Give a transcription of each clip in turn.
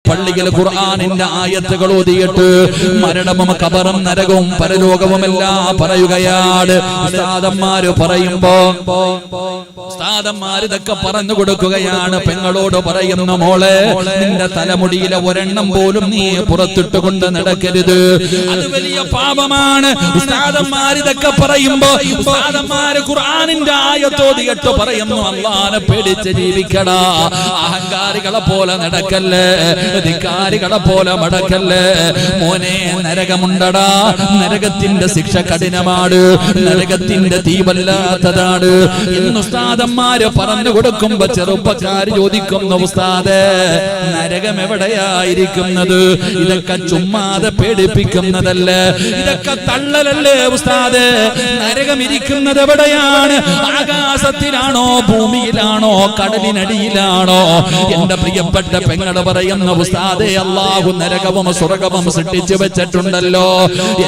പള്ളിയിൽ ഖുർആനിന്റെ ആയത്തുകൾ ഓതിയിട്ട് മരണവും ഖബറും നരകവും പരലോകവും എല്ലാം പറയുകയാണ്. ഉസ്താദന്മാര് പറയുമ്പോ ഉസ്താദന്മാർ ഇതൊക്കെ പറഞ്ഞു കൊടുക്കുകയാണ്. പെങ്ങളോട് പറയുന്ന മോളെ, നിന്റെ തലമുടിയിലെ ഒരെണ്ണം പോലും നീ പുറത്തിട്ടുകൊണ്ട് നടക്കരുത്, അത് വലിയ പാപമാണ്. ഉസ്താദന്മാർ ഇതൊക്കെ പറയുമ്പോ ഉസ്താദന്മാര് ഖുർആനിന്റെ ആയത്തോതിയിട്ട് പറയുന്നു, അല്ലാഹനെ പേടിച്ച് ജീവിക്കടാ, അഹങ്കാരികളെ പോലെ നടക്കല്ലേ, ധിക്കാരികളെ പോലെ മടക്കല്ലേ മോനെ. നരകമുണ്ടടാ, നരകത്തിന്റെ ശിക്ഷ കഠിനമാണ്, നരകത്തിന്റെ തീ വല്ലാത്തതാണ് എന്ന് ഉസ്താദന്മാര് പറഞ്ഞു കൊടുക്കുമ്പോ ചെറുപ്പക്കാര് ചോദിക്കുന്നു, ഉസ്താദേ നരകം എവിടെയായിരിക്കുന്നത്? ഇതൊക്കെ ചുമ്മാതെ പേടിപ്പിക്കുന്നതല്ലേ, ഇതൊക്കെ തള്ളലല്ലേ ഉസ്താദേ? നരകം ഇരിക്കുന്നത് എവിടെയാണ്? ആകാശത്തിലാണോ, ഭൂമിയിലാണോ, കടലിനടിയിലാണോ? എന്റെ പ്രിയപ്പെട്ട പെങ്ങള് പറയുന്ന, ഉസ്താദേ അല്ലാഹു നരകവും സ്വർഗവും സൃഷ്ടിച്ചു വെച്ചിട്ടുണ്ടല്ലോ,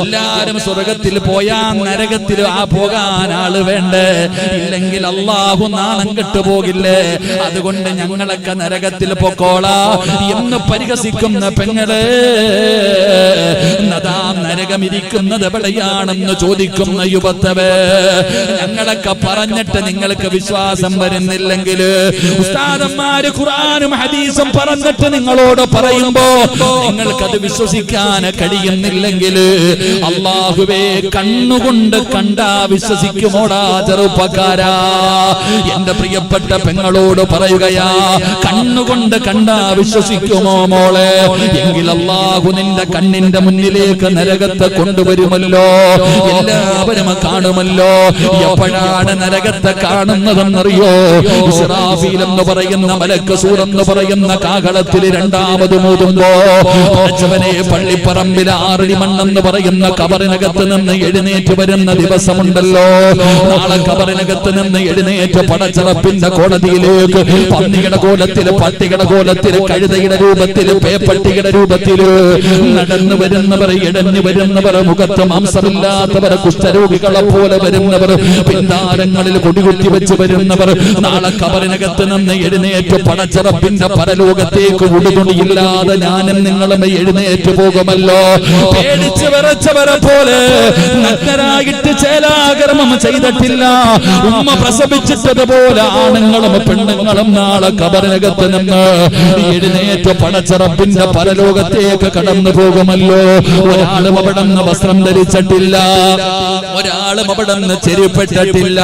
എല്ലാരും സ്വർഗത്തിൽ പോയാ നരകത്തിൽ പോകാൻ ആള് വേണ്ടേ? ഇല്ലെങ്കിൽ അല്ലാഹു നാണം കെട്ടുപോകില്ലേ? അതുകൊണ്ട് ഞങ്ങളൊക്കെ നരകത്തിൽ പൊക്കോളാ എന്ന് പരിഹസിക്കുന്ന പെങ്ങളെ, നദാ നരകം ഇരിക്കുന്നത് എവിടെയാണെന്ന് ചോദിക്കുന്ന യുവത്തവേ, ഞങ്ങളൊക്കെ പറഞ്ഞിട്ട് നിങ്ങൾക്ക് വിശ്വാസം വരുന്നില്ലെങ്കിൽ, ഉസ്താദന്മാര് ഖുർആനും ഹദീസും പറഞ്ഞിട്ട് നിങ്ങളോട് പറയുമ്പോ നിങ്ങൾക്കത് വിശ്വസിക്കാൻ കഴിയുന്നില്ലെങ്കിൽ, അല്ലാഹുവേ കണ്ണുകൊണ്ട് കണ്ടാ വിശ്വസിക്കുമോടാ ചെറുപ്പക്കാരാ? എന്റെ പ്രിയപ്പെട്ട പെങ്ങളോട് പറയുകയാ, കണ്ണുകൊണ്ട് കണ്ടാ വിശ്വസിക്കുമോ മോളെ? എങ്കിൽ അല്ലാഹു നിന്റെ കണ്ണിന്റെ മുന്നിലേക്ക് നരകത്തെ കൊണ്ടുവരുമല്ലോ, എല്ലാവരും കാണുമല്ലോ. എപ്പോഴാണ് നരകത്തെ കാണുന്നതെന്നറിയോ? ഇസ്രാഫീൽ എന്ന് പറയുന്ന മലക്ക് സൂർ എന്ന് പറയുന്ന കാഹളത്തിൽ രണ്ടാമത് മൂതുമ്പോ പള്ളിപ്പറമ്പിൽ ആറടി മണ്ണെന്ന് പറയുന്ന കബറിനകത്ത് നിന്ന് എഴുന്നേറ്റ് വരുന്ന ദിവസമുണ്ടല്ലോ. നാളെ കബറിനകത്ത് നിന്ന് എഴുന്നേറ്റ് പടച്ചറപ്പിന്റെ കോടതിയിലേക്ക് പന്നിയുടെ കോലത്തില്, പട്ടിയുടെ കോലത്തില്, കഴുതയുടെ രൂപത്തില്, പേപ്പട്ടിയുടെ രൂപത്തില് നടന്നു വരുന്നവർ, ഇടഞ്ഞു വരുന്നവർ, മുഖത്ത് മാംസമില്ലാത്തവർ, കുഷ്ഠരോഗികളെ പോലെ വരുന്നവർ, പിന്താരങ്ങളിൽ കൊടികുത്തി വെച്ച് വരുന്നവർ, നാളെ കബറിനകത്ത് നിന്ന് എഴുന്നേറ്റ് പടച്ചറപ്പിന്റെ പരലോകത്തേക്ക് ഉടുതുണിയില്ലാതെ ഞാനും നിങ്ങളും എഴുന്നേറ്റ് പോകുമല്ലോ. പേടിച്ച് വിറച്ചവരെ പോലെ നഗ്നരായിട്ട് ചേലാകർമ്മം ചെയ്തിട്ടില്ല, ഉമ്മ പ്രസവിച്ചിട്ടതുപോലെ ആണുങ്ങളും പെണ്ണുങ്ങളും നാളെ കബറിനകത്ത് നിന്ന് എഴുന്നേറ്റ് പടച്ചറപ്പിന്റെ പരലോകത്തേക്ക് കടന്നു പോകുമല്ലോ. ഒരാളും അവിടെ നിന്ന് വസ്ത്രം ധരിച്ചിട്ടില്ല, ഒരാളും അവിടെ നിന്ന് ചെരുപ്പെട്ടിട്ടില്ല,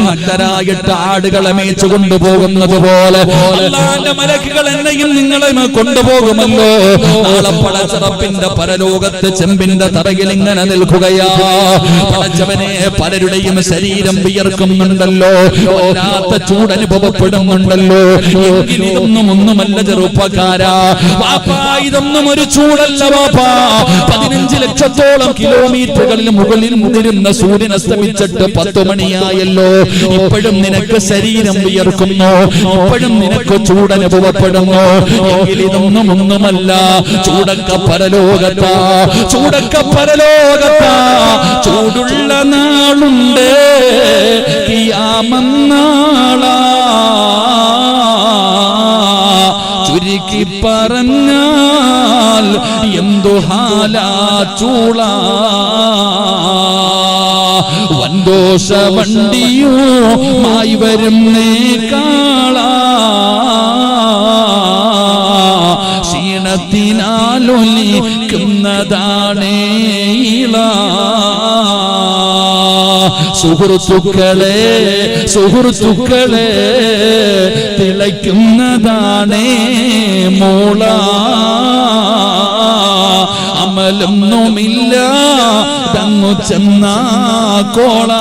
നഗ്നരായിട്ട് ആടുകളെ മേച്ചു കൊണ്ടുപോകുന്നത് പോലെ അല്ലാഹുവിന്റെ മലക്കുകൾ എന്നെയും നിങ്ങളെയും കൊണ്ടുപോകുമല്ലോ. നാളെ പടച്ചറപ്പിന്റെ പരലോകത്ത് ചെമ്പിന്റെ തറയിൽ ഇങ്ങനെ നിൽക്കുകയാ. പടച്ചവനെ, പലരുടെയും ശരീരം വിയർക്കുന്നുണ്ടല്ലോ, വല്ലാത്ത ചൂടനുഭവപ്പെടുന്നുണ്ടല്ലോ. എങ്കിൽ ഇതൊന്നും ഒന്നുമല്ല ചെറുപ്പക്കാരാ, വാപ്പാ ഇതൊന്നും ഒരു ചൂടല്ല വാപ്പാ. 15 ലക്ഷത്തോളം കിലോമീറ്ററുകളിൽ മുകളിൽ മുതിരുന്ന സൂര്യൻ അസ്തമിച്ചിട്ട് 10 മണിയായല്ലോ. ഇപ്പോഴും നിനക്ക് ശരീരം വിയർക്കുന്നു, ഇപ്പോഴും നിനക്ക് ചൂടനുഭവപ്പെടുന്നു. എങ്കിൽ ഇതൊന്നും ഒന്നുമല്ല, ചൂടൊക്കെ പരലോകത്താ, ചൂടൊക്കെ പരലോകത്താ. ചൂടുള്ള നാളുണ്ട്, ഖിയാമന്നാളാ. ചുരുക്കി പറഞ്ഞാൽ എന്തു ഹാലാ ചൂളാ. വൻദോഷ വണ്ടിയുമായി വരുന്നേ കാളാ. ക്ഷീണത്തിനാലൊലിക്കുന്നതാണേ ഇളാ. സുഹൃത്തുക്കളെ, സുഹൃത്തുക്കളെ, തിളയ്ക്കുന്നതാണേ മോള. അമലൊന്നുമില്ല തങ്ങു ചെന്ന കോള.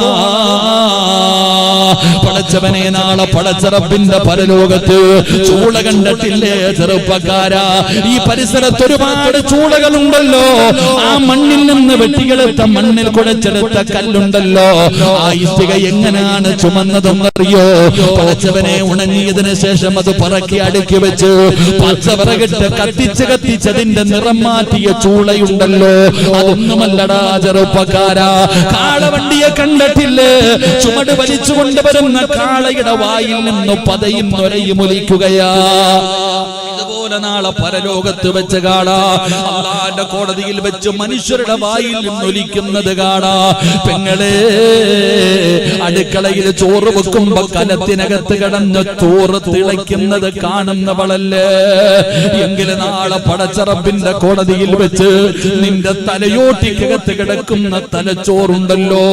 പടച്ചവനെ, നാളെ പടച്ചറപ്പിന്റെ പരലോകത്ത് ചൂള കണ്ടിട്ടില്ലേ ചെറുപ്പക്കാരാ? ഈ പരിസരത്ത് ഒരുപാട് ചൂളകളുണ്ടല്ലോ. ആ മണ്ണിൽ നിന്ന് വെട്ടിയെടുത്ത, മണ്ണിൽ കുഴച്ചെടുത്ത കല്ലുണ്ടല്ലോ. ആ ഇഷ്ടിക എങ്ങനെയാണ് ചുമന്നതെന്നറിയോ? പടച്ചവനെ, ഉണങ്ങിയതിനു ശേഷം അത് പറക്കി അടുക്കി വെച്ച് പച്ചവിറകിട്ട് കത്തിച്ചതിന്റെ നിറം മാറ്റിയ ചൂളയുണ്ടല്ലോ. അതൊന്നുമല്ലടാ ചെറുപ്പക്കാരാ. കാളവണ്ടിയെ കണ്ടിട്ടില്ലേ? ചുമട് വലിച്ചുകൊണ്ട് വരുന്ന കാളയുടെ വായിൽ നിന്ന് പതയും നൊരയും ഒലിക്കുകയാ. ഇതുപോലെ നാളെ പരലോകത്ത് വെച്ച് കാണാ. അല്ലാഹുവിന്റെ കോടതിയിൽ വെച്ച് മനുഷ്യരുടെ വായിൽ നിന്നൊലിക്കുന്നത് കാണാ. പെങ്ങളെ, അടുക്കളയിൽ ചോറ് വെക്കുമ്പോ കലത്തിനകത്ത് കിടന്ന് ചോറ് തിളയ്ക്കുന്നത് കാണുന്നവളല്ലേ? എങ്കിലും നാളെ പടച്ച റബ്ബിന്റെ കോടതിയിൽ വെച്ച് നിന്റെ തലയോട്ടിക്കകത്ത് കിടക്കുന്ന തലച്ചോറുണ്ടല്ലോ,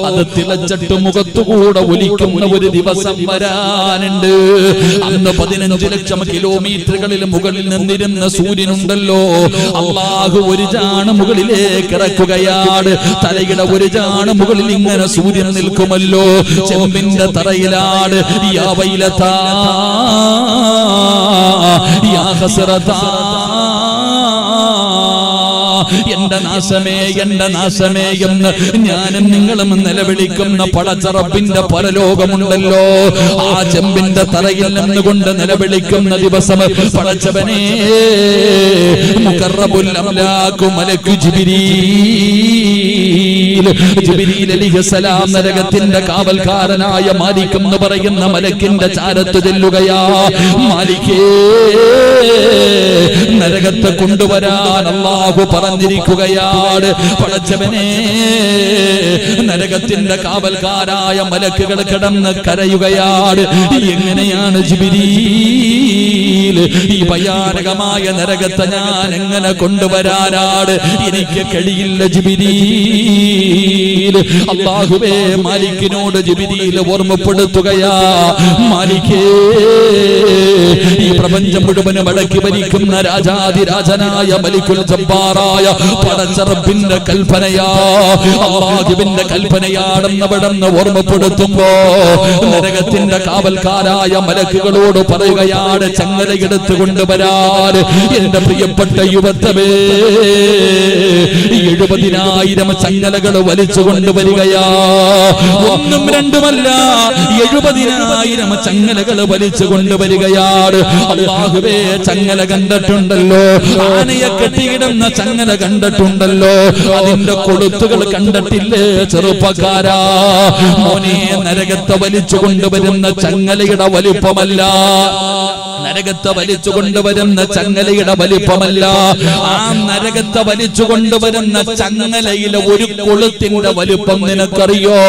അത് തിളച്ചിട്ട് മുഖത്തുകൂടെ ഒലിക്കുന്ന ഒരു ദിവസം വരാനുണ്ട്. അന്ന് 15 ലക്ഷം കിലോമീറ്ററുകളിൽ മുകളിൽ നിന്നിരുന്ന സൂര്യനുണ്ടല്ലോ, അല്ലാഹു ഒരു ജാണ് മുകളിലേക്ക് ഇറക്കുകയാണ്. തലയുടെ ഒരു ജാണ് മുകളിൽ ഇങ്ങനെ സൂര്യൻ നിൽക്കുമല്ലോ. ചെമ്പിന്റെ തറയിലാണ് യാ വൈലതാ യാ ഹസ്റതാ, എന്റെ നാശമേ എന്റെ നാശമേ എന്ന് ഞാനും നിങ്ങളും നിലവിളിക്കുന്ന പടച്ച റബ്ബിന്റെ പരലോകമുണ്ടല്ലോ. ആ ചെമ്പിന്റെ തറയിൽ നിന്നുകൊണ്ട് നിലവിളിക്കുന്ന ദിവസം പടച്ചവനെ, മുഖറബുൽ അംലാഖു മലക്കു ജിബ്രീൽ അലൈഹിസ്സലാം നരകത്തിന്റെ കാവൽക്കാരനായ മാലിക് എന്ന് പറയുന്ന മലക്കിന്റെ ചാരത്ത് ചെല്ലുകയാ. മാലിക്കേ, നരകത്തെ കൊണ്ടുവരാൻ അല്ലാഹു പറഞ്ഞിരിക്കുകയാണ്. പടച്ചവനെ, നരകത്തിന്റെ കാവൽക്കാരായ മലക്കുകൾ കിടന്ന് കരയുകയാണ്. എങ്ങനെയാണ് ജിബ്രീൽ ഈ ഭയാനകമായ നരകത്തെ ഞാൻ എങ്ങനെ കൊണ്ടുവരാനാണ്? എനിക്ക് കഴിയില്ല ജിബ്രീൽ. അല്ലാഹുവേ, മാലിക്കിനോട് ജിബ്രീൽ ഓർമ്മപ്പെടുത്തുകയാ. മാലിക്കേ, ഈ പ്രപഞ്ചം മുഴുവനും അടക്കി ഭരിക്കുന്ന രാജാതിരാജനായ മലിക്കുൽ ജബ്ബാറായ പടച്ച റബ്ബിന്റെ കൽപ്പനയാ, അല്ലാഹുവിന്റെ കൽപ്പനയാണെന്നവിടെന്ന് ഓർമ്മപ്പെടുത്തുമ്പോ നരകത്തിന്റെ കാവൽക്കാരായ മലക്കുകളോട് പറയുകയാണ്, ചങ്ങലയെടുത്ത് കൊണ്ടുവരാൻ. എന്റെ പ്രിയപ്പെട്ട യുവത്വമേ, 70,000 ചങ്ങലകൾ വലിച്ചു കൊണ്ടുവരികയാ. ഒന്നും രണ്ടുമല്ല, 70,000 ചങ്ങലകൾ വലിച്ചു കൊണ്ടുവരികയാണ്. അല്ലാഹുവേ, ചങ്ങല കണ്ടിട്ടുണ്ടല്ലോ, ആനയെ കെട്ടിയിടുന്ന ചങ്ങല കണ്ടിട്ടുണ്ടല്ലോ, അതിന്റെ കൊളുത്തുകൾ കണ്ടിട്ടില്ലേ ചെറുപ്പക്കാരാ? മോനെ, നരകത്തെ വലിച്ചു കൊണ്ടുവരുന്ന ചങ്ങലയുടെ വലിപ്പമല്ല, നരകത്തെ വലിച്ചു കൊണ്ടുവരുന്ന ചങ്ങലയുടെ വലിപ്പമല്ല, ആ നരകത്തെ വലിച്ചു കൊണ്ടുവരുന്ന ചങ്ങലയിലെ ഒരു കൊളുത്തിന്റെ വലിപ്പം നിനക്കറിയോ?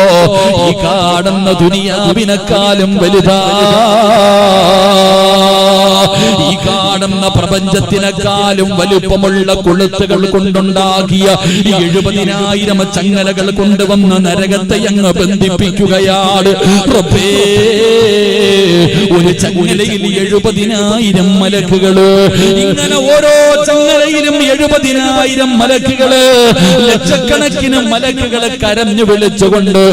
ഈ കാണുന്ന ദുനിയാവിനെക്കാളും വലുതാ, ഈ കാണുന്ന പ്രപഞ്ചത്തിനെക്കാളും വലുപ്പമുള്ള കൊളുത്തുകൾ കൊണ്ടുണ്ടാക്കിയ 70,000 ചങ്ങലകൾ കൊണ്ടുവന്ന നരകത്തെ അങ്ങ് ബന്ധിപ്പിക്കുകയാണ്. റബ്ബേ, ഒരു ചങ്ങലയിൽ 70,000 മലക്കുകള്, ഇങ്ങനെ ഓരോ ചങ്ങലയിലും 70,000 മലക്കുകള്, ലക്ഷക്കണക്കിന് മലക്കുകളെ കരഞ്ഞു വിളിച്ചുകൊണ്ട്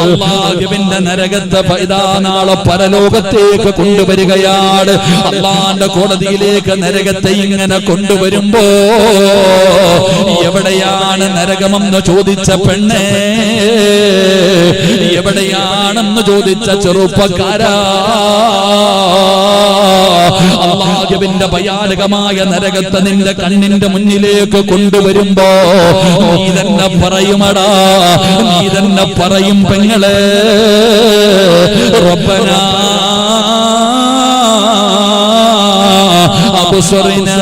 അല്ലാഹുവിന്റെ നരകത്തെ ഇതാ നാളെ പരലോകത്തേക്ക് കൊണ്ടുവരികയാണ്. അല്ലാഹുവിന്റെ കോടതിയിലേക്ക് നരകത്തെ ഇങ്ങനെ കൊണ്ടുവരുമ്പോ എവിടെയാണ് നരകമെന്ന് ചോദിച്ച പെണ്ണേ, എവിടെയാണെന്ന് ചോദിച്ച ചെറുപ്പക്കാരാ, അല്ലാഹുവിന്റെ ഭയാനകമായ നരകത്തെ നിന്റെ കണ്ണിന്റെ മുന്നിലേക്ക് കൊണ്ടുവരുമ്പോ നീ തന്നെ പറയുമടാ, നീ തന്നെ പറയും പെങ്ങളെ, റബ്ബനാ അബ്സർനാ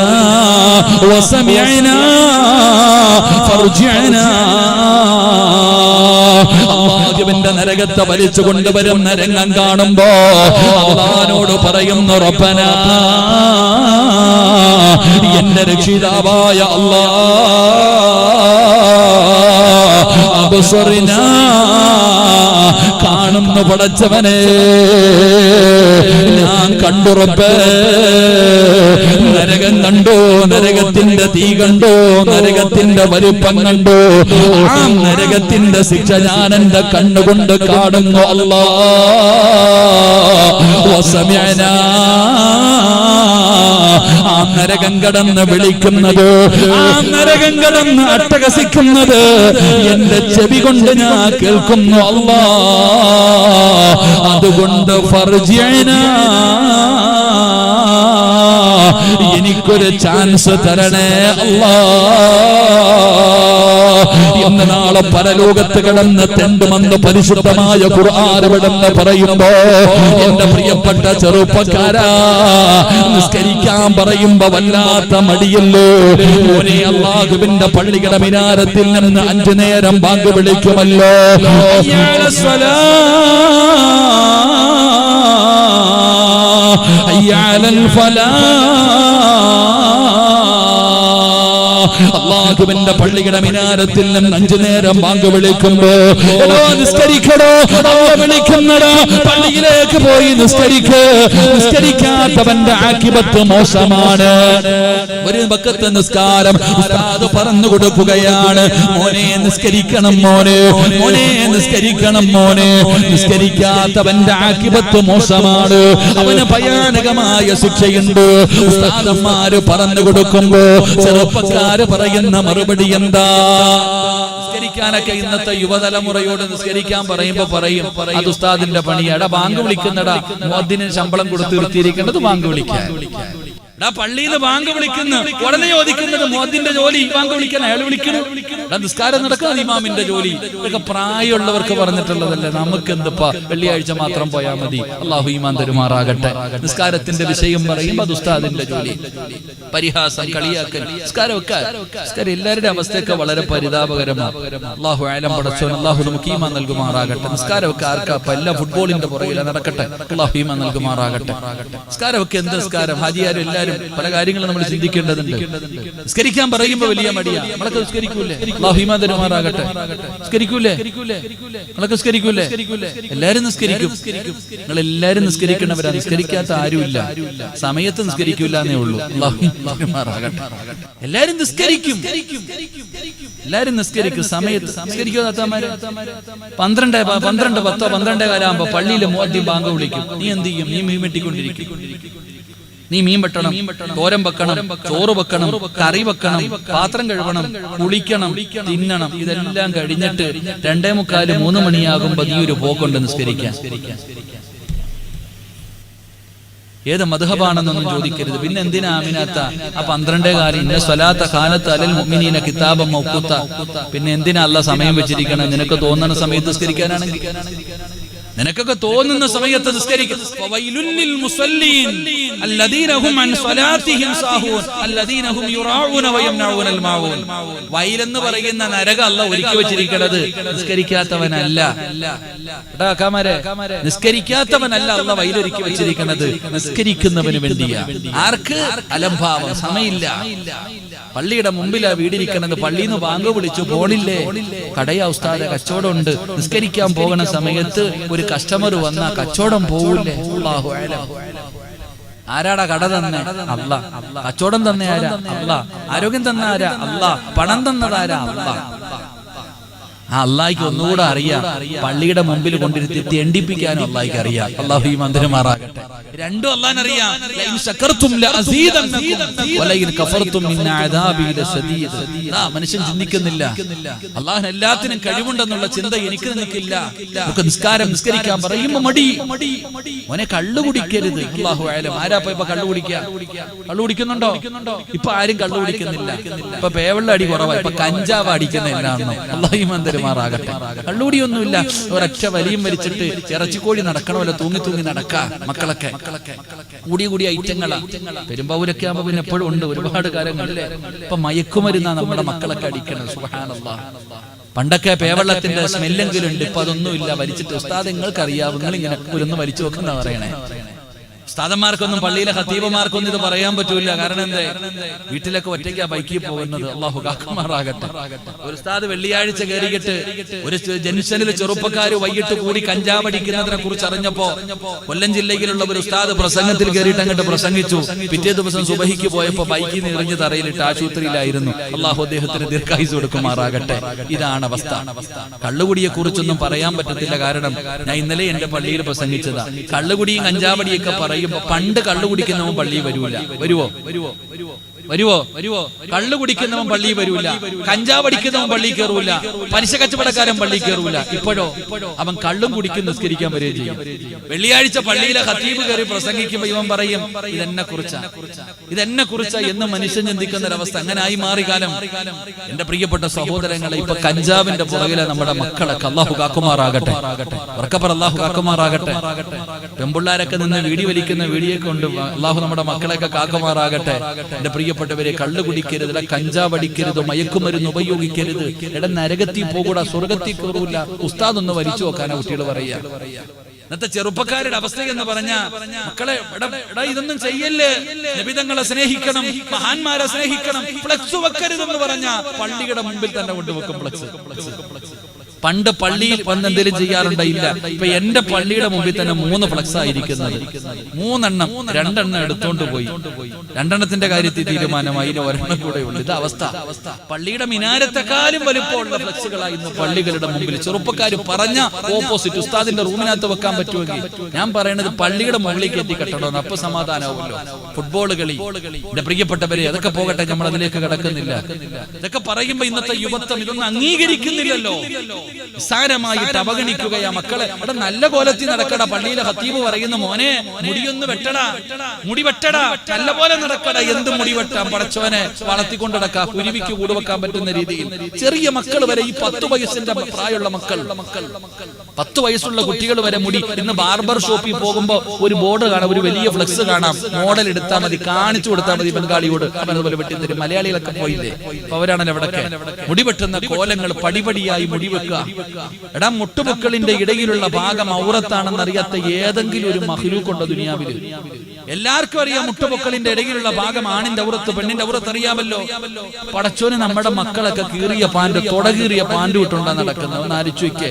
വസമിഅനാ ഫർജിഅനാ. അല്ലാഹുവിന്റെ നരകത്തെ വലിച്ചു കൊണ്ടുവരുന്ന രംഗം കാണുമ്പോ അല്ലാഹുവിനോട് പറയുന്നു, റബ്ബനാ, എന്റെ രക്ഷിതാവായ അല്ലാഹ്, അബ്സർനാ, കാണുന്നു പടച്ചവനെ, ഞാൻ കണ്ടു റബ്ബേ, നരകം കണ്ടോ, നരകത്തിന്റെ തീ കണ്ടോ, നരകത്തിന്റെ വലുപ്പം കണ്ടോ, ആ നരകത്തിന്റെ ശിക്ഷ ഞാൻ എന്റെ കണ്ണുകൊണ്ട് കാണുന്നു അല്ലാഹ്. വസമിഅനാ, ആ നരകം കടന്ന് വിളിക്കുന്നത്, ആ നരകം കടന്ന് അട്ടഹസിക്കുന്നത് എന്റെ ചെവി കൊണ്ട് ഞാൻ കേൾക്കുന്നു അല്ലാഹ്. അതുകൊണ്ട് ഫർജിഅനാ, എനിക്കൊരു ചാൻസ് തരണേ അല്ലാ. ഇന്ന് നാളെ പരലോകത്ത് കിടന്ന് തെണ്ടുമെന്ന് പരിശുദ്ധമായ ഖുർആൻ ഇവിടെന്ന് പറയുമ്പോ എന്റെ പ്രിയപ്പെട്ട ചെറുപ്പക്കാരാ, നിസ്കരിക്കാൻ പറയുമ്പോ വല്ലാത്ത മടിയല്ലോ മോനെ. അല്ലാഹുവിന്റെ പള്ളിയുടെ മിനാരത്തിൽ നിന്ന് 5 നേരം ബാങ്ക് വിളിക്കുമല്ലോ. അയ്യാലൽ ഫലാ, അല്ലാഹുവിന്റെ പള്ളിയുടെ മിനാരത്തിൽ നിന്ന് 5 നേരം ബാങ്ക് വിളിക്കുമ്പോ നിസ്കരിക്കടോ, വിളിക്കുന്നടോ, പള്ളിയിലേക്ക് പോയി നിസ്കരിക്ക്. നിസ്കരിക്കാത്തവന്റെ ആഖിബത്ത് മോശമാണ്. ഒരു വഖത്ത് നിസ്കാരം ഉസ്താദ് പറഞ്ഞു കൊടുക്കുകയാണ്, മോനെ നിസ്കരിക്കണം മോനെ, മോനെ നിസ്കരിക്കണം മോനെ. നിസ്കരിക്കാത്തവന്റെ ആഖിബത്ത് മോശമാണ്, അവന് ഭയാനകമായ ശിക്ഷയുണ്ട്. ഉസ്താദന്മാര് പറഞ്ഞു കൊടുക്കുമ്പോ ചെറുപ്പക്കാര് പറയുന്ന മറുപടി എന്താ? നിസ്കരിക്കാനൊക്കെ ഇന്നത്തെ യുവതലമുറയോട് നിസ്കരിക്കാൻ പറയുമ്പോ പറയും, അത് ഉസ്താദിന്റെ പണിയാടാ, ബാങ്ക് വിളിക്കുന്നടാ, മുഅദ്ദിന് ശമ്പളം കൊടുത്ത് നിർത്തിയിരിക്കേണ്ടത് ബാങ്ക് വിളിക്കാൻ. പള്ളിയിൽ ബാങ്ക് വിളിക്കുന്ന ഉടനെ ചോദിക്കുന്നത് മുഅദ്ദിന്റെ ജോലി ബാങ്ക് വിളിക്കാൻ, അയാൾ വിളിക്കണം. നിസ്കാരം നടക്കുന്നത് ഇമാമിന്റെ ജോലി. ഇതൊക്കെ പ്രായമുള്ളവർക്ക് പറഞ്ഞിട്ടുള്ളതല്ലേ, നമുക്ക് എന്തിപ്പാ, വെള്ളിയാഴ്ച മാത്രം പോയാൽ മതി. അല്ലാഹു ഈമാൻ തരുമാറാകട്ടെ. നിസ്കാരത്തിന്റെ വിഷയം പറയുമ്പോൾ അത് ഉസ്താദിന്റെ ജോലി. പരിഹാസം, കളിയാക്കൽ, നിസ്കാരം എല്ലാവരുടെ അവസ്ഥയൊക്കെ വളരെ പരിതാപകരമാണ്. അല്ലാഹു ആലം പടച്ചോൻ, അല്ലാഹു നമുക്ക് ഈമാൻ നൽകുമാറാകട്ടെ. നിസ്കാരമൊക്കെ ആർക്കാ, എല്ലാ ഫുട്ബോളിന്റെ പുറകില നടക്കട്ടെ. അല്ലാഹു ഈമാൻ നൽകുമാറാകട്ടെ. നിസ്കാരമൊക്കെ എന്ത് നിസ്കാരം, ഹാജിയാരും എല്ലാവരും പല കാര്യങ്ങളും നമ്മൾ ചിന്തിക്കേണ്ടതുണ്ട്. നിസ്കരിക്കാൻ പറയുമ്പോൾ വലിയ മടിയാ. നമ്മളൊക്കെ നിസ്കരിക്കൂലേ? അല്ലാഹു ഈമാൻ തരുമാറാകട്ടെ. നിസ്കരിക്കൂലേ? നമ്മളൊക്കെ നിസ്കരിക്കൂലേ? എല്ലാരും നിസ്കരിക്കും. നിങ്ങൾ എല്ലാരും നിസ്കരിക്കണവരാ, നിസ്കരിക്കാത്ത ആരുമില്ല. സമയത്ത് നിസ്കരിക്കൂല എന്നേ ഉള്ളൂ. അല്ലാഹു തരുമാറാകട്ടെ. എല്ലാരും നിസ്കരിക്കും, എല്ലാരും നിസ്കരിക്കും, സമയത്ത് നിസ്കരിക്കുക. 12, 10, 12 പള്ളിയിൽ മുഅദ്ദിൻ ബാങ്ക് വിളിക്കും. നീ എന്ത് ചെയ്യും? നീ മീൻ വെട്ടിക്കൊണ്ടിരിക്കും. നീ മീൻ വെട്ടണം, തോരൻ വെക്കണം, ചോറ് വെക്കണം, കറി വെക്കണം, പാത്രം കഴുകണം, കുളിക്കണം, തിന്നണം. ഇതെല്ലാം കഴിഞ്ഞിട്ട് 2:45, 3 മണിയാകുമ്പോ നീ ഒരു പോക്കുണ്ട് നിസ്കരിക്കാൻ. ഏത് മദ്ഹബാണെന്നൊന്നും ചോദിക്കരുത്. പിന്നെ എന്തിനാ ആമിനാത്ത ആ 12 ഇന്ന സ്വലാത്ത ഖാനത്ത് അലൽ മുഅ്മിനീന കിതാബൻ മൗഖൂത. പിന്നെ എന്തിനാ അല്ലാഹ് സമയം വെച്ചിരിക്കണം? നിനക്ക് തോന്നുന്ന സമയത്ത് നിസ്കരിക്കാനാണെങ്കിൽ, നിനക്കൊക്കെ തോന്നുന്ന സമയത്ത് നിസ്കരിക്കും. വവൈലുൽ മുസല്ലീൻ അല്ലദീന ഹും അൻ സ്വലാത്തിഹിം സാഹൂൻ അല്ലദീന ഹും യുറാഊന വയംനഊനൽ മാഊൻ. വൈലെന്ന് പറയുന്ന നരകം അല്ലാഹ് ഒരുക്കി വെച്ചിരിക്കുന്നത് നിസ്കരിക്കാത്തവനല്ല. നിസ്കരിക്കാത്തവനല്ല അല്ലാഹ് വൈലൊരുക്കി വെച്ചിരിക്കുന്നത്, നിസ്കരിക്കുന്നവന് വേണ്ടിയാ. ആർക്ക്? അലംഭാവം, സമയമില്ല. പള്ളിയുടെ മുമ്പിലാ വീടിരിക്കണത്, പള്ളിയിൽ നിന്ന് ബാങ്ക് വിളിച്ചു പോണില്ലേ, കടയാ ഉസ്താദെ കച്ചവടം ഉണ്ട്. നിസ്കരിക്കാൻ പോകുന്ന സമയത്ത് ഒരു കസ്റ്റമർ വന്നാ കച്ചവടം പോവില്ലേ? അല്ലാഹു അലം. ആരാടാ കട തന്നെ? അല്ലാഹ്. കച്ചവടം തന്നെ ആരാ? അല്ലാഹ്. ആരോഗ്യം തന്ന ആരാ? അല്ലാഹ്. പണം തന്നതാരാ? അല്ലാഹ്. ആ അല്ലാഹ്ക്ക് ഒന്നുകൂടെ അറിയാം. പള്ളിയുടെ മുമ്പിൽ കൊണ്ടിരുത്തി തെണ്ടിപ്പിക്കാനും അല്ലാഹ്ക്ക് അറിയാം. അല്ലാഹു ഈ മന്ദിരം മാറാകട്ടെ. രണ്ടും അല്ലാഹ്നറിയാം. ലൈൻ ശകർതും ലഅസീദന്നകും വലൈൻ കഫർതും മിൻ അദാബി ലശദീദ്. മനുഷ്യൻ ചിന്തിക്കുന്നില്ല, അല്ലാഹ്ന് എല്ലാത്തിനും കഴിവുണ്ടെന്നുള്ള ചിന്ത എനിക്ക് നിനക്കില്ല. നമുക്ക് നിസ്കരിക്കാൻ പറയുമ്പോൾ മടി. മോനെ കള്ളു കുടിക്കരുത്. അല്ലാഹു അലം. ആരാ ഇപ്പൊ കള്ളു കുടിക്കുക? കള്ളു കുടിക്കുന്നുണ്ടോ? ഇപ്പൊ ആരും കള്ളു കുടിക്കുന്നില്ല. ഇപ്പൊ പേവെള്ള അടി കുറവാ, ഇപ്പൊ കഞ്ചാവ് അടിക്കുന്നില്ലാന്നോ? അല്ലാഹു ഈ മന്ദിരം മാറാകട്ടെ. കള്ളുകൂടിയൊന്നുമില്ല, ഒരൊറ്റ വലിയും വലിച്ചിട്ട് ഇറച്ചിക്കോഴി നടക്കണമല്ലോ, തൂങ്ങി തൂങ്ങി നടക്കാ മക്കളൊക്കെ. കൂടിയ ഐറ്റങ്ങളാ. പെരുമ്പാവൂരൊക്കെ ആകുമ്പോ പിന്നെ എപ്പോഴും ഉണ്ട് ഒരുപാട് കാര്യങ്ങളില്ലേ. ഇപ്പൊ മയക്കുമരുന്നാ നമ്മുടെ മക്കളൊക്കെ അടിക്കണം. സുബ്ഹാനല്ലാഹ്. പണ്ടൊക്കെ പേവെള്ളത്തിന്റെ സ്മെല്ലെങ്കിലും ഉണ്ട്, ഇപ്പൊ അതൊന്നുമില്ല. വലിച്ചിട്ട് ഉസ്താദ് നിങ്ങൾക്കറിയാം, നിങ്ങൾ ഇങ്ങനെ ഒന്ന് വലിച്ചു വെക്കുന്ന പറയണേ. ഉസ്താദന്മാർക്കൊന്നും, പള്ളിയിലെ ഖതീബുമാർക്കൊന്നും ഇത് പറയാൻ പറ്റൂല. കാരണം എന്തേ? വീട്ടിലൊക്കെ ഒറ്റയ്ക്കാ ബൈക്കിൽ പോകുന്നത്. അല്ലാഹു കാക്കുമാറാകട്ടെ. ഒരു ഉസ്താദ് വെള്ളിയാഴ്ച കയറിയിട്ട് ഒരു ജംഗ്ഷനിൽ ചെറുപ്പക്കാര് വൈകിട്ട് കൂടി കഞ്ചാവടിക്കുന്നതിനെ കുറിച്ച് അറിഞ്ഞപ്പോ കൊല്ലം ജില്ലയിലുള്ള ഒരു ഉസ്താദ് പ്രസംഗത്തിൽ കയറിയിട്ട് അങ്ങോട്ട് പ്രസംഗിച്ചു. പിറ്റേ ദിവസം സുബഹിക്ക് പോയപ്പോ ബൈക്കിൽ നിന്ന് എറിഞ്ഞ് തറയിലിട്ട് ആശുപത്രിയിലായിരുന്നു. അല്ലാഹു അദ്ദേഹത്തിന് ദീർഘായുസ്സ് കൊടുക്കുമാറാകട്ടെ. ഇതാണ് അവസ്ഥ. കള്ളുകുടിയെ കുറിച്ചൊന്നും പറയാൻ പറ്റത്തില്ല. കാരണം ഞാൻ ഇന്നലെ എന്റെ പള്ളിയിൽ പ്രസംഗിച്ചതാ. കള്ളുകുടിയും കഞ്ചാവടിയൊക്കെ പറയും. പണ്ട് കള്ളു കുടിക്കുന്നവൻ പള്ളിയിൽ വരുമോ? വരുവോ? കള്ളു കുടിക്കുന്നവൻ പള്ളിയിൽ വരൂല, കഞ്ചാവ് അടിക്കുന്നവൻ പള്ളിയിൽ കയറൂല, പലിശ കച്ചവടക്കാരൻ പള്ളിയിൽ കയറൂല. ഇപ്പോഴോ അവൻ കള്ളും കുടിക്കും, നിസ്കരിക്കാൻ വരികയും ചെയ്യും. വെള്ളിയാഴ്ച പള്ളിയിലെ ഖതീബ് കയറി പ്രസംഗിക്കുമ്പോൾ ഇവൻ പറയും ഇതെന്നെ കുറിച്ചാ എന്ന് മനുഷ്യൻ ചിന്തിക്കുന്ന ഒരവസ്ഥ. അങ്ങനെ ആയി മാറി കാലം. എന്റെ പ്രിയപ്പെട്ട സഹോദരങ്ങളെ, ഇപ്പൊ കഞ്ചാവിന്റെ പുറകിലെ നമ്മുടെ മക്കളൊക്കെ അള്ളാഹു കാക്കുമാറാകട്ടെ, അള്ളാഹു കാക്കുമാറാകട്ടെ. പെമ്പിള്ളാരൊക്കെ നിന്ന് വീടി വലിക്കുന്ന വീഡിയോ കൊണ്ട് അള്ളാഹു നമ്മുടെ മക്കളെയൊക്കെ കാക്കുമാറാകട്ടെ. എന്റെ പ്രിയപ്പെട്ടവരെ, കള്ളു കുടിക്കരുത്, കഞ്ചാവ് അടിക്കരുത്, മയക്കുമരുന്ന് ഉപയോഗിക്കരുത്, നരകത്തിൽ പോകൂടാ, സ്വർഗത്തിൽ കയറൂല. ഉസ്താദ് ഒന്ന് വലിച്ചു നോക്കാനാ കുട്ടികൾ പറയാ. ഇന്നത്തെ ചെറുപ്പക്കാരുടെ അവസ്ഥ എന്ന് പറഞ്ഞ മക്കളെ ഇതൊന്നും ചെയ്യല്ലേ, നബിതങ്ങളെ സ്നേഹിക്കണം, മഹാന്മാരെ സ്നേഹിക്കണം, ഫ്ലക്സ് വെക്കരുതെന്ന് പറഞ്ഞ പള്ളിയുടെ മുമ്പിൽ തന്നെ കൊണ്ടുവെക്കും ഫ്ലക്സ്. പണ്ട് പള്ളിയിൽ വന്ന് എന്തെങ്കിലും ചെയ്യാറുണ്ടായില്ല. ഇപ്പൊ എന്റെ പള്ളിയുടെ മുമ്പിൽ തന്നെ 3 ഫ്ലക്സ് ആയിരിക്കുന്നത്. 2 എടുത്തോണ്ട് പോയി. 2 കാര്യത്തിൽ തീരുമാനമായി, ഒരെണ്ണം കൂടെ ഉണ്ട്. ഇത് അവസ്ഥ. പള്ളിയുടെ മിനാരത്തെക്കാളും വലുപ്പമുള്ള ഫ്ലക്സുകളായി ഇന്ന് പള്ളികളുടെ മുമ്പിൽ. ചെറുപ്പക്കാർ പറഞ്ഞ ഓപ്പോസിറ്റ്, ഉസ്താദിന്റെ റൂമിനകത്ത് വെക്കാൻ പറ്റുമെങ്കിൽ ഞാൻ പറയണത് പള്ളിയുടെ മുകളിലേക്ക് എത്തി കെട്ടണമെന്ന്. അപ്പൊ സമാധാനമാവുമല്ലോ. ഫുട്ബോൾ കളി, എന്റെ പ്രിയപ്പെട്ടവരെ, അതൊക്കെ പോകട്ടെ, നമ്മൾ അതിലേക്ക് കടക്കുന്നില്ല. ഇതൊക്കെ പറയുമ്പോ ഇന്നത്തെ യുവത്വം ഇതൊന്നും അംഗീകരിക്കുന്നില്ലല്ലോ. നിസ്സാരമായിട്ട് അവഗണിക്കുകയാ മക്കളെ. അവിടെ നല്ല കോലത്തിൽ നടക്കടാ. പള്ളിയിലെ ഖതീബ് പറയുന്ന മോനെ മുടിയൊന്ന് വെട്ടടാ, മുടി വെട്ടടാ, നല്ല പോലെ നടക്കടാ. എന്ത് മുടി വെട്ടാം, പടച്ചവനെ വളർത്തിക്കൊണ്ട് നടക്കാം, കുരുവിക്ക് കൂട് വെക്കാൻ പറ്റുന്ന രീതിയിൽ. ചെറിയ മക്കൾ വരെ, ഈ 10 വയസ്സിന്റെ പ്രായമുള്ള മക്കൾ, 10 വയസ്സുള്ള കുട്ടികൾ വരെ മുടി. ഇന്ന് ബാർബർ ഷോപ്പിൽ പോകുമ്പോ ഒരു ബോർഡ് കാണാം, ഒരു വലിയ ഫ്ലക്സ് കാണാം, മോഡൽ എടുത്താൽ മതി, കാണിച്ചു കൊടുത്താൽ മതി ബംഗാളിയോട്, അവനതുപോലെ വെട്ടിത്തരും. മലയാളികളൊക്കെ പോയില്ലേ, അവരാണല്ലോ എവിടൊക്കെ മുടി വെട്ടുന്ന കോലങ്ങൾ. പടിപടിയായി മുടി വെക്കുക. എടാ, മുട്ടുമുക്കളിന്റെ ഇടയിലുള്ള ഭാഗം ഔറത്താണെന്ന് അറിയാത്ത ഏതെങ്കിലും ഒരു മഖ്ലൂഖുണ്ടോ ദുനിയാവിൽ? എല്ലാവർക്കും അറിയാം മുട്ടുമുക്കളിന്റെ ഇടയിലുള്ള ഭാഗം ആണിന്റെ ഔറത്ത്, പെണ്ണിന്റെ ഔറത്ത് അറിയാമല്ലോ. പടച്ചോന് നമ്മുടെ മക്കളൊക്കെ കീറിയ പാന്റ്, തുടകീറിയ പാന്റ് ഇട്ടുണ്ടാ നടക്കുന്നത്. ഒന്ന് ആലോചിക്കേ.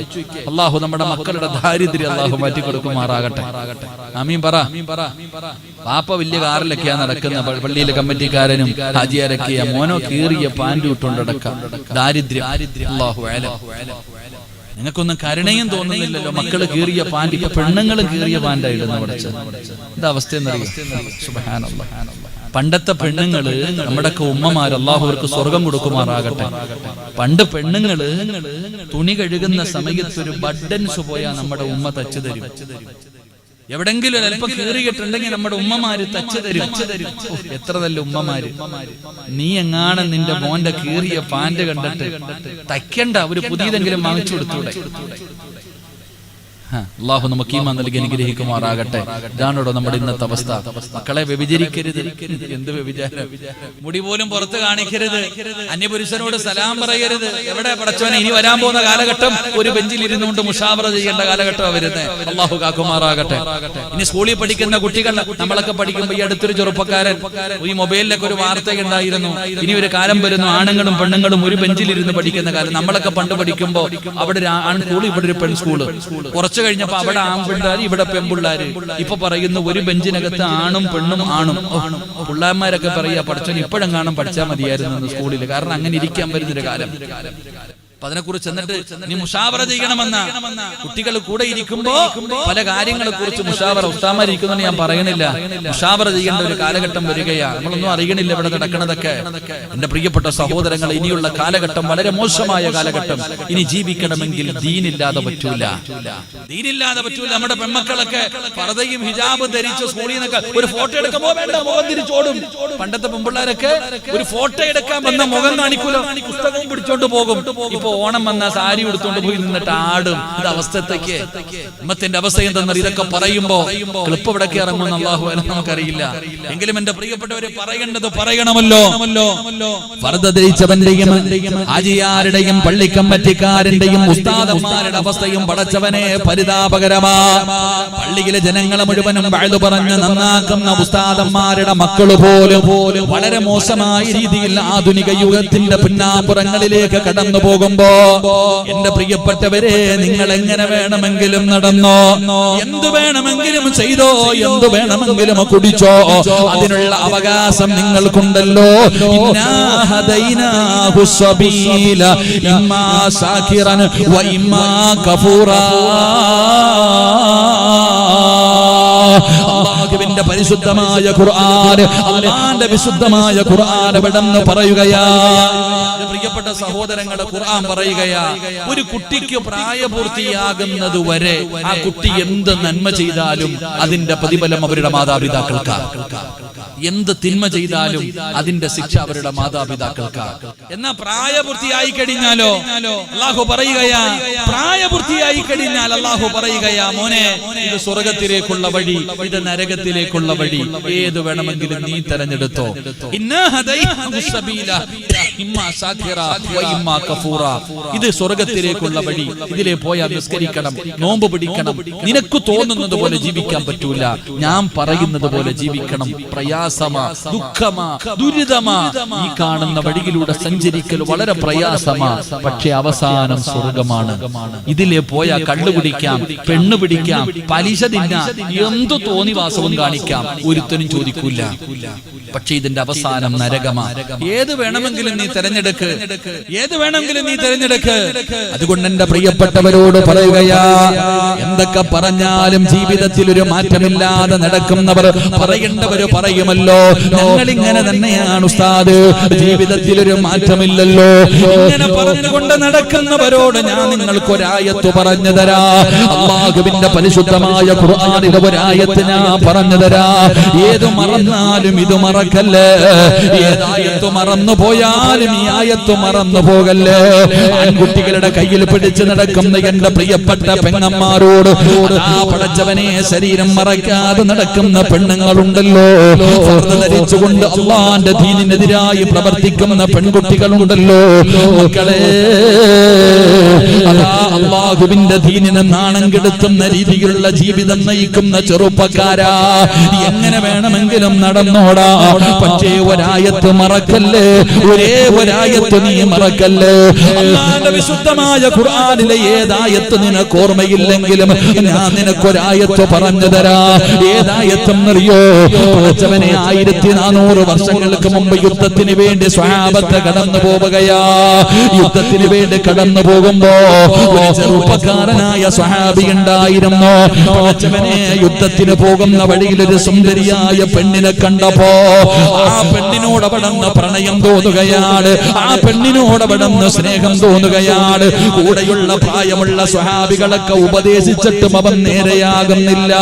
അള്ളാഹു നമ്മുടെ മക്കളുടെ ദാരിദ്ര്യം അള്ളാഹു മാറ്റി കൊടുക്കുമാറാകട്ടെ. ആമീൻ പറ. പാപ്പ വലിയ കാറിലൊക്കെയാ നടക്കുന്ന, പള്ളിയിലെ കമ്മിറ്റിക്കാരനും ഹാജിയാരൊക്കെയാ. മോനോ കീറിയ പാന്റ് ഇട്ടുണ്ടടക്കാം. ദാരിദ്ര്യം. അള്ളാഹു അലം. നിങ്ങൾക്കൊന്നും കരുണയും തോന്നുന്നില്ലല്ലോ. മക്കള് കീറിയ പാന്റ്, ഇപ്പൊ പെണ്ണുങ്ങൾ കീറിയ പാൻറ്റാ ഇടുന്ന പഠിച്ചത്. എന്താ അവസ്ഥ എന്നറിയാം. സുബ്ഹാനല്ലാഹ്. പണ്ടത്തെ പെണ്ണുങ്ങള്, നമ്മുടെയൊക്കെ ഉമ്മമാര്, അല്ലാഹു അവർക്ക് സ്വർഗം കൊടുക്കുമാറാകട്ടെ. പണ്ട് പെണ്ണുങ്ങള് തുണി കഴുകുന്ന സമയത്ത് ഒരു ബട്ടൻസ് പോയാ നമ്മുടെ ഉമ്മ തച്ചു തരും. എവിടെങ്കിലും അല്പം കീറിയിട്ടുണ്ടെങ്കിൽ നമ്മുടെ ഉമ്മമാര് തച്ചു തരും. എത്ര നല്ല ഉമ്മമാര്. നീ എങ്ങാണ് നിന്റെ മോന്റെ കീറിയ പാന്റ് കണ്ടിട്ട് തയ്ക്കണ്ട, ഒരു പുതിയതെങ്കിലും വാങ്ങിച്ചു കൊടുത്തൂടെ? അള്ളാഹു നമുക്ക് ഈമാൻ നൽകി അനുഗ്രഹിക്കുമാറാകട്ടെ. ഇതാണോ നമ്മുടെ ഇന്നത്തെ അവസ്ഥ. മക്കളെ വ്യഭിചരിക്കരുത്. എന്ത് വ്യഭിചാരം? മുടി പോലും പുറത്ത് കാണിക്കരുത്. അന്യപുരുഷനോട് സലാം പറയരുത്. എവിടെ പടച്ചോനെ, ഇനി വരാൻ പോകുന്ന കാലഘട്ടം ഒരു ബെഞ്ചിൽ ഇരുന്നുകൊണ്ട് മുഷാവറ ചെയ്യേണ്ട കാലഘട്ടം വരുന്നത്. അള്ളാഹു കാക്കുമാറാകട്ടെ. ഇനി സ്കൂളിൽ പഠിക്കുന്ന കുട്ടികൾ, നമ്മളൊക്കെ പഠിക്കുമ്പോ ഈ അടുത്തൊരു ചെറുപ്പക്കാരൻ ഈ മൊബൈലിലൊക്കെ ഒരു വാർത്ത ഉണ്ടായിരുന്നു. ഇനി ഒരു കാലം വരുന്നു, ആണുങ്ങളും പെണ്ണുങ്ങളും ഒരു ബെഞ്ചിലിരുന്ന് പഠിക്കുന്ന കാലം. നമ്മളൊക്കെ പണ്ട് പഠിക്കുമ്പോ അവിടെ ഒരു ആൺ സ്കൂൾ, ഇവിടെ ഒരു പെൺ സ്കൂള്. കുറച്ച് കഴിഞ്ഞപ്പോ അവിടെ ആൺപിള്ളേർ, ഇവിടെ പെൺപിള്ളേര്. ഇപ്പൊ പറയുന്നു ഒരു ബെഞ്ചിനകത്ത് ആണും പെണ്ണും ആണും. പിള്ളേന്മാരൊക്കെ പറയാ പഠിച്ചോൻ ഇപ്പോഴും കാണാൻ പഠിച്ചാൽ മതിയായിരുന്നു സ്കൂളിൽ. കാരണം അങ്ങനെ ഇരിക്കാൻ വരുന്നൊരു കാലം. അപ്പൊ അതിനെക്കുറിച്ച് എന്നിട്ട് നീ മുഷാവറ ചെയ്യണമെന്ന കുട്ടികൾ കൂടെ ഇരിക്കുമ്പോ പല കാര്യങ്ങളെ കുറിച്ച് മുഷാവറ, ഉസ്താമാരിക്കുന്നെന്ന് ഞാൻ പറയണില്ല, മുഷാവറ ചെയ്യേണ്ട ഒരു കാലഘട്ടം വരികയാണ്. നമ്മളൊന്നും അറിയണില്ല ഇവിടെ നടക്കണതൊക്കെ. എന്റെ പ്രിയപ്പെട്ട സഹോദരങ്ങൾ, ഇനിയുള്ള കാലഘട്ടം വളരെ മോശമായ കാലഘട്ടം. ഇനി ജീവിക്കണമെങ്കിൽ ദീനില്ലാതെ പറ്റൂല. ദീനില്ലാതെ പറ്റൂല. നമ്മുടെ പെൺമക്കളൊക്കെ പർദ്ദയും ഹിജാബും ധരിച്ച് സ്കൂളിൽ നിന്നൊക്കെ ഒരു ഫോട്ടോ എടുക്കുമ്പോ വേണ്ട, മുഖം തിരിച്ചോടും. പണ്ടത്തെ പെൺപിള്ളേരൊക്കെ ഒരു ഫോട്ടോ എടുക്കാൻ വന്ന മുഖം കാണിക്കൂലോ, പുസ്തകവും പിടിച്ചോണ്ട് പോകും. ഓണം വന്ന സാരി എടുത്തോണ്ട് പോയി നിന്നിട്ട് ആടും. ഇത് അവസ്ഥത്തേക്ക് ഉമ്മത്തിന്റെ അവസ്ഥ എന്തെന്നറിയാം. ഇതൊക്കെ പറയുമ്പോ ക്ലിപ്പ് എവിടേക്ക് ഇറങ്ങുമെന്ന് അല്ലാഹു നമുക്കറിയില്ല. എങ്കിലും എന്റെ പ്രിയപ്പെട്ടവരെ, പറയേണ്ടത് പറയണമല്ലോ. ഫർദ ധരിച്ചവന്റെയും ഹാജിയാരുടെയും പള്ളിക്കമ്മറ്റിക്കാരന്റെയും ഉസ്താദന്മാരുടെ അവസ്ഥയും പടച്ചവനെ പരിതാപകരമാ. പള്ളിയിലെ ജനങ്ങളെ മുഴുവനും വഅദ് പറഞ്ഞ് നന്നാക്കുന്ന ഉസ്താദന്മാരുടെ മക്കള് പോലും വളരെ മോശമായ രീതിയിൽ ആധുനിക യുഗത്തിന്റെ പിന്നാമ്പുറങ്ങളിലേക്ക് കടന്നു പോകുമ്പോ, എന്റെ പ്രിയപ്പെട്ടവരെ, നിങ്ങൾ എങ്ങനെ വേണമെങ്കിലും നടന്നോ, എന്തു വേണമെങ്കിലും ചെയ്തോ, എന്തു വേണമെങ്കിലും കുടിച്ചോ, അതിനുള്ള അവകാശം നിങ്ങൾക്കുണ്ടല്ലോ. ഇന്നാ ഹദൈനാഹു സബീല ഇമ്മാ ശാകിറൻ വ ഇമ്മാ കഫൂറാ. അല്ലാഹുവിന്റെ പരിശുദ്ധമായ ഖുർആൻ, അല്ലാഹുവിന്റെ വിശുദ്ധമായ ഖുർആൻ എവിടെന്ന് പറയുകയാ. പ്രിയപ്പെട്ട സഹോദരങ്ങളെ, ഖുർആൻ പറയുകയാ, ഒരു കുട്ടിക്ക് പ്രായപൂർത്തിയാകുന്നത് വരെ ആ കുട്ടി എന്ത് നന്മ ചെയ്താലും അതിന്റെ പ്രതിഫലം അവരുടെ മാതാപിതാക്കൾക്ക്, എന്ത് തിന്മ ചെയ്താലും അതിന്റെ ശിക്ഷ അവരുടെ മാതാപിതാക്കൾക്ക്. എന്നാ പ്രായപൂർത്തിയായി കഴിഞ്ഞാലോ അല്ലാഹു പറയുകയാ, പ്രായപൂർത്തിയായി കഴിഞ്ഞാൽ അല്ലാഹു പറയുകയാ, മോനെ ഇത് സ്വർഗ്ഗത്തിലേക്കുള്ള വഴി, ഇത് നരകത്തിലേക്കുള്ള വഴി, ഏത് വേണമെങ്കിലും നീ തെരഞ്ഞെടുത്തോ. ഇന്നാ ഹദൈനാഹു സബീല ഇമ്മാ ശാകിറ വ ഇമ്മാ കഫൂറ. ഇത് സ്വർഗ്ഗത്തിലേക്കുള്ള വഴി, ഇതിലേ പോയാൽ നിസ്കരിക്കണം, നോമ്പ് പിടിക്കണം, നിനക്ക് തോന്നുന്നത് പോലെ ജീവിക്കാൻ പറ്റൂല, ഞാൻ പറയുന്നത് പോലെ ജീവിക്കണം. പ്രയാസമാ, ദുഃഖമാ, ദുരിതമാ, ഈ കാണുന്ന വഴിയിലൂടെ സഞ്ചരിക്കൽ വളരെ പ്രയാസമാ, പക്ഷെ അവസാനം സ്വർഗമാണ്. ഇതിലേ പോയാൽ കള്ളു പിടിക്കാം, പെണ്ണ് പിടിക്കാം, പലിശ തിന്നാം, എന്തു തോന്നിവാസവും കാണിക്കാം, ഒരുത്തനും ചോദിക്കൂല. പക്ഷെ ഇതിന്റെ അവസാനം നരകമാ. ഏത് വേണമെങ്കിലും നീ തെരഞ്ഞെടുക്ക്, ഏത് വേണമെങ്കിലും നീ തെരഞ്ഞെടുക്ക്. അതുകൊണ്ട് എന്റെ പ്രിയപ്പെട്ടവരോട് പറയുകയാ, എന്തൊക്കെ പറഞ്ഞാലും ജീവിതത്തിൽ ഒരു മാറ്റമില്ലാതെ നടക്കുന്നവർ പറയേണ്ടവര് പറയുമല്ലോ, ഞങ്ങൾ ഇങ്ങനെ തന്നെയാണ് ഉസ്താദ്, ജീവിതത്തിൽ ഒരു മാറ്റമില്ലല്ലോ. ഇങ്ങനെ പറഞ്ഞുകൊണ്ട് നടക്കുന്നവരോട് ഞാൻ നിങ്ങൾക്ക് ഒരായത്ത് പറഞ്ഞു തരാ. അല്ലാഹുവിന്റെ പരിശുദ്ധമായ ഖുർആനിലെ ഒരായത്ത് ഞാൻ പറഞ്ഞു തരാ. ഏത് മറന്നാലും ഇത് മറക്കല്ലേ, ഏതായത്ത് മറന്നു പോയാലും ഈ ആയത്ത് മറന്നു പോകല്ലേ. ആൺകുട്ടികളുടെ കയ്യിൽ പിടിച്ചു നടക്കുന്ന എന്റെ പ്രിയപ്പെട്ട പെങ്ങന്മാരോട്, ആ പടച്ചവനെ ശരീരം മറക്കാതെ നടക്കുന്ന പെണ്ണുങ്ങളുണ്ടല്ലോ, ധരിച്ചുകൊണ്ട് അള്ളാന്റെ ദീനിനെതിരായി പ്രവർത്തിക്കുന്ന പെൺകുട്ടികളുണ്ടല്ലോ, മക്കളെ, അല്ലാഹുവിന്റെ ദീനിനെ നാണം കെടുത്തുന്ന രീതിയിലുള്ള ജീവിതം നയിക്കുന്ന ചെറുപ്പക്കാരാ, എങ്ങനെ വേണമെങ്കിലും നടന്നോടാ, പക്ഷേ ഒരായത്ത് മറക്കല്ലേ, ഒരേ ഒരായത്ത് നീ മറക്കല്ലേ. അല്ലാഹുവിന്റെ വിശുദ്ധമായ ഖുർആനിലെ ഏതായത്ത് നിനക്ക് ഓർമ്മയില്ലെങ്കിലും ഞാൻ നിനക്കൊരായത്ത് പറഞ്ഞു തരാ. ഏതായത്തെന്നറിയോ? പടച്ചവനെ 1400 വർഷങ്ങൾക്ക് മുമ്പ് യുദ്ധത്തിന് വേണ്ടി സ്വഹാബത്ത് കടന്നു പോവുകയാ. യുദ്ധത്തിന് വേണ്ടി കടന്നു പോകുമ്പോ ഒരു ചെറുപ്പക്കാരനായ സ്വഹാബി ഉണ്ടായിരുന്നു. പടച്ചവനെ യുദ്ധത്തിന് പോകുന്ന വഴിയിൽ ഒരു സുന്ദരിയായ പെണ്ണിനെ കണ്ടപ്പോ ആ പെണ്ണിനോട് അവിടുന്ന് പ്രണയം തോന്നുകയാണ്, ആ പെണ്ണിനോട് അവിടുന്ന് സ്നേഹം തോന്നുകയാണ്. കൂടെയുള്ള പ്രായമുള്ള സ്വഹാബികളൊക്കെ ഉപദേശിച്ചിട്ടും അവൻ നേരെയാകുന്നില്ല.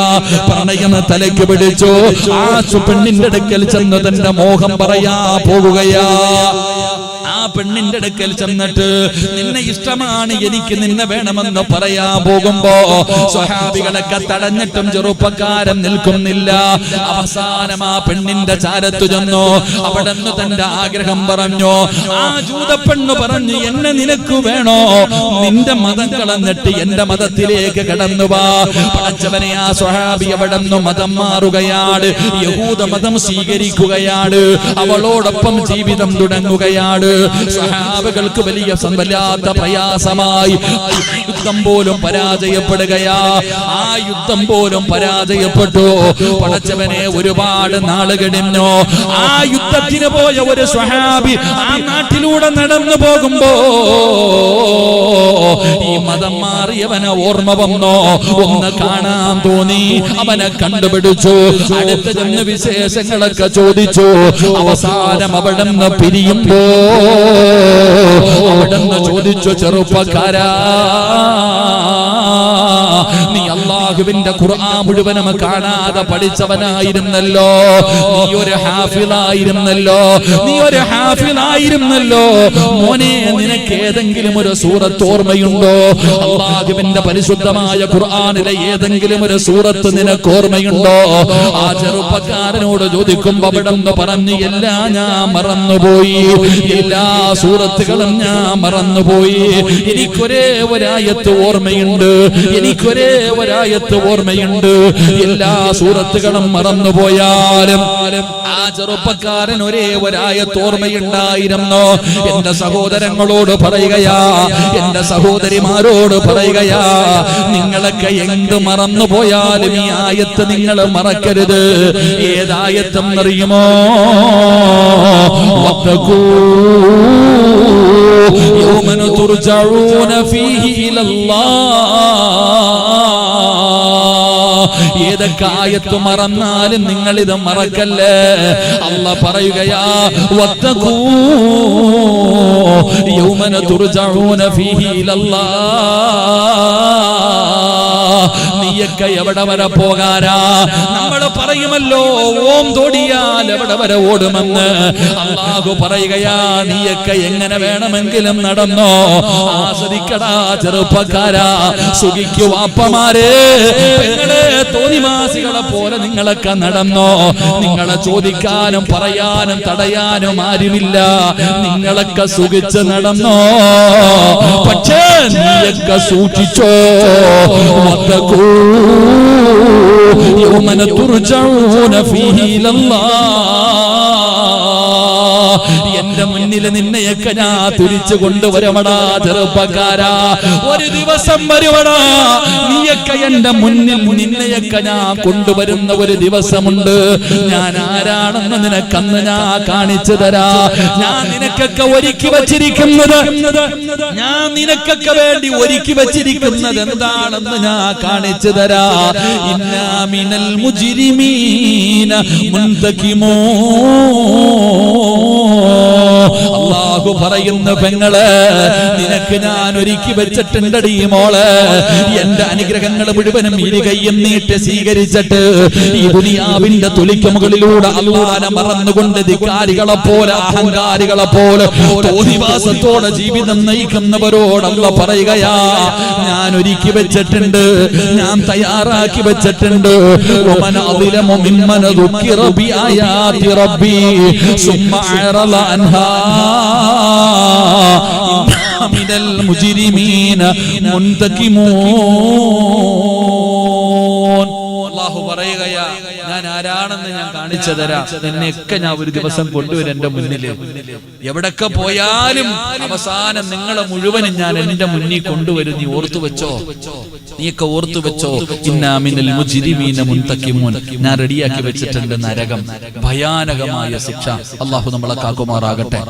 പ്രണയം തലയ്ക്ക് പിടിച്ചു. ആ പെണ്ണിന്റെ അടുക്കൽ ചെന്ന് തന്റെ മോഹം പറയാ പോകുകയാ. ആ പെണ്ണിന്റെ അടുക്കൽ ചെന്നിട്ട് നിന്നെ ഇഷ്ടമാണ്, എനിക്ക് നിന്നെ വേണമെന്ന് പറയാ പോകുമ്പോ സ്വഹാബികളൊക്കെ തടഞ്ഞിട്ടും ചെറുപ്പക്കാരൻ നിൽക്കുന്നില്ല. അവസാനം ആ പെണ്ണിന്റെ ചാരത്തു ചെന്നു. അവിടെന്ന് തന്റെ ആഗ്രഹം പറഞ്ഞു. ആ ജൂതപ്പെണ്ണ് പറഞ്ഞു, എന്നെ നിനക്ക് വേണോ? നിന്റെ മതം കളഞ്ഞിട്ട് എന്റെ മതത്തിലേക്ക് കടന്നു വാ. പടച്ചവനെ, ആ സ്വഹാബി അവിടെന്ന് മതം മാറുകയാണ്, യഹൂദ മതം സ്വീകരിക്കുകയാണ്, അവളോടൊപ്പം ജീവിതം തുടങ്ങുകയാണ്. സ്വഹാബികൾക്ക് വലിയ വല്ലാത്ത പ്രയാസമായി. യുദ്ധം പോലും പരാജയപ്പെടുകയാ. ആ യുദ്ധം പോലും പരാജയപ്പെട്ടു. പടച്ചവനെ, ഒരുപാട് നാള് കഴിഞ്ഞു. ആ യുദ്ധത്തിന് പോയ ഒരു സ്വഹാബി ആ നാട്ടിലൂടെ നടന്നു പോകുമ്പോ ഈ മതം മാറിയവനെ ഓർമ്മ വന്നോ, ഒന്ന് കാണാൻ തോന്നി. അവനെ കണ്ടുപിടിച്ചു, അടുത്ത് ചെന്ന് വിശേഷങ്ങളൊക്കെ ചോദിച്ചു. അവസാനം അവിടുന്ന് പിരിയുമ്പോ അവിടുന്ന് ചോദിച്ചു, ചെറുപ്പക്കാരാ, നീ അല്ലാഹുവിന്റെ ഖുർആൻ മുഴുവനും കാണാതെ പഠിച്ചവനായിരുന്നല്ലോ, നീ ഒരു ഹാഫിളായിരുന്നല്ലോ, നീ ഒരു ഹാഫിളായിരുന്നല്ലോ. മോനെ, നിനക്ക് ഏതെങ്കിലും ഒരു സൂറത്ത് ഓർമ്മയുണ്ടോ? അല്ലാഹുവിന്റെ പരിശുദ്ധമായ ഖുർആനിലെ ഏതെങ്കിലും ഒരു സൂറത്ത് നിനക്ക് ഓർമ്മയുണ്ടോ? ആ ചെറുപ്പക്കാരനോട് ചോദിക്കുമ്പോ അവിടെന്ന് പറഞ്ഞു, എല്ലാം ഞാൻ മറന്നുപോയി, എല്ലാ സൂറത്തുകളും ഞാൻ മറന്നുപോയി. എനിക്കൊരേ ഒരായത്ത് ഓർമ്മയുണ്ട്, എനിക്കൊരേ ഒരായത്ത് ഓർമ്മയുണ്ട്. എല്ലാ സൂറത്തുകളും മറന്നുപോയാലും ആ ചെറുപ്പക്കാരൻ ഒരേ ഒരായത്ത് ഓർമ്മയുണ്ടായിരുന്നു. എന്റെ സഹോദരങ്ങളോട് പറയുകയാ, എന്റെ സഹോദരിമാരോട് പറയുകയാ, നിങ്ങളൊക്കെ എന്ത് മറന്നുപോയാലും ഈ ആയത്ത് നിങ്ങൾ മറക്കരുത്. ഏതായത്തെന്നറിയുമോ? യൗമൻ തുർജഊന ഫീഹി ഇലല്ലാഹ്. ഏതൊക്കെ ആയത്ത് മറന്നാലും നിങ്ങൾ ഇത് മറക്കല്ലേ. അല്ലാഹ് പറയുകയാ വത്തഖൂ യൗമന തുർജഊന ഫീഹി ഇലല്ലാഹ്. നീയൊക്കെ എവിടെ വരെ പോകാനാ? നമ്മൾ പറയുമല്ലോ ഓം തോടിയാൽ എവിടെ വരെ ഓടുമെന്ന്. അല്ലാഹു പറയുകയാ നീയൊക്കെ എങ്ങനെ വേണമെങ്കിലും നടന്നോ, ആസ്വദിക്കടാ ചെറുപ്പക്കാരാ, സുഖിക്കു വാപ്പമാരെ, പെങ്ങളെ, തോന്നിവാസികളെ പോലെ നിങ്ങളൊക്കെ നടന്നോ. നിങ്ങളെ ചോദിക്കാനും പറയാനും തടയാനും ആരുമില്ല. നിങ്ങളൊക്കെ സുഖിച്ച് നടന്നോ. പക്ഷേ നീയൊക്കെ സൂക്ഷിച്ചോ. യൗമന തുർജഊന ഫീഹി ഇലല്ലാഹ്. എന്റെ മുന്നിൽ നിന്നെയൊക്കെ ഞാൻ തിരിച്ചു കൊണ്ടുവരമടാ ചെറുപ്പക്കാരാ. ഒരു ദിവസം വരുവടാ നീയൊക്കെ എന്റെ മുന്നിൽ നിന്നെയൊക്കെ ഞാൻ കൊണ്ടുവരുന്ന ഒരു ദിവസമുണ്ട്. ഞാൻ ആരാണെന്ന് നിനക്കന്ന് ഞാൻ കാണിച്ചു തരാ. ഞാൻ നിനക്കൊക്കെ ഒരുക്കി വച്ചിരിക്കുന്നത്, ഞാൻ നിനക്കൊക്കെ വേണ്ടി ഒരുക്കി വച്ചിരിക്കുന്നത് എന്താണെന്ന് ഞാൻ കാണിച്ചു തരാ. ഇന്നാ മിനൽ മുജ്രിമീന മുൻതഖിമൂൻ. അല്ലാഹു പറയുന്ന പെങ്ങളെ, നിനക്ക് ഞാൻ ഒരുക്കി വെച്ചിട്ടുണ്ടടി മോളെ. എന്റെ അനുഗ്രഹങ്ങൾ മുഴുവനും ഇരുകൈയും നീട്ടി സ്വീകരിച്ചിട്ട് ഈ ദുനിയാവിന്റെ തുലിക്ക് മുകളിലൂടെ അല്ലാഹനെ മറന്നുകൊണ്ട് ധിക്കാരികളെ പോലെ, അഹങ്കാരികളെ പോലെ, തോന്നിവാസത്തോടെ ജീവിതം നയിക്കുന്നവരോട് അല്ലാഹ് പറയുകയാ, ഞാൻ ഒരുക്കി വെച്ചിട്ടുണ്ട്, ഞാൻ തയ്യാറാക്കി വെച്ചിട്ടുണ്ട്. വമൻ അളിമു മിമ്മൻ ദുക്കിറ ബിആയാതി റബ്ബി സുമ്മ അറള അൻഹാ ഇന്നാ മിനൽ മുജ്രിമീന മുൻതഖിമൂൻ. അല്ലാഹു പറയുകയാ, ഞാൻ ആരാണെന്ന് ഞാൻ കാണിച്ചു തരാം. നിന്നെയൊക്കെ ഞാൻ ഒരു ദിവസം കൊണ്ടുവരും എന്റെ മുന്നിൽ. എവിടൊക്കെ പോയാലും അവസാനം നിങ്ങളെ മുഴുവനും ഞാൻ എന്റെ മുന്നിൽ കൊണ്ടുവരും. നീ ഓർത്തു വെച്ചോ, നീയൊക്കെ ഓർത്തു വെച്ചോ. ഇന്നാ മിനൽ മുജ്രിമീന മുൻതഖിമൂൻ. ഞാൻ റെഡിയാക്കി വെച്ചിട്ടുണ്ട് നരകം, ഭയാനകമായ ശിക്ഷ. അല്ലാഹു നമ്മളെ കാക്കുമാറാകട്ടെ.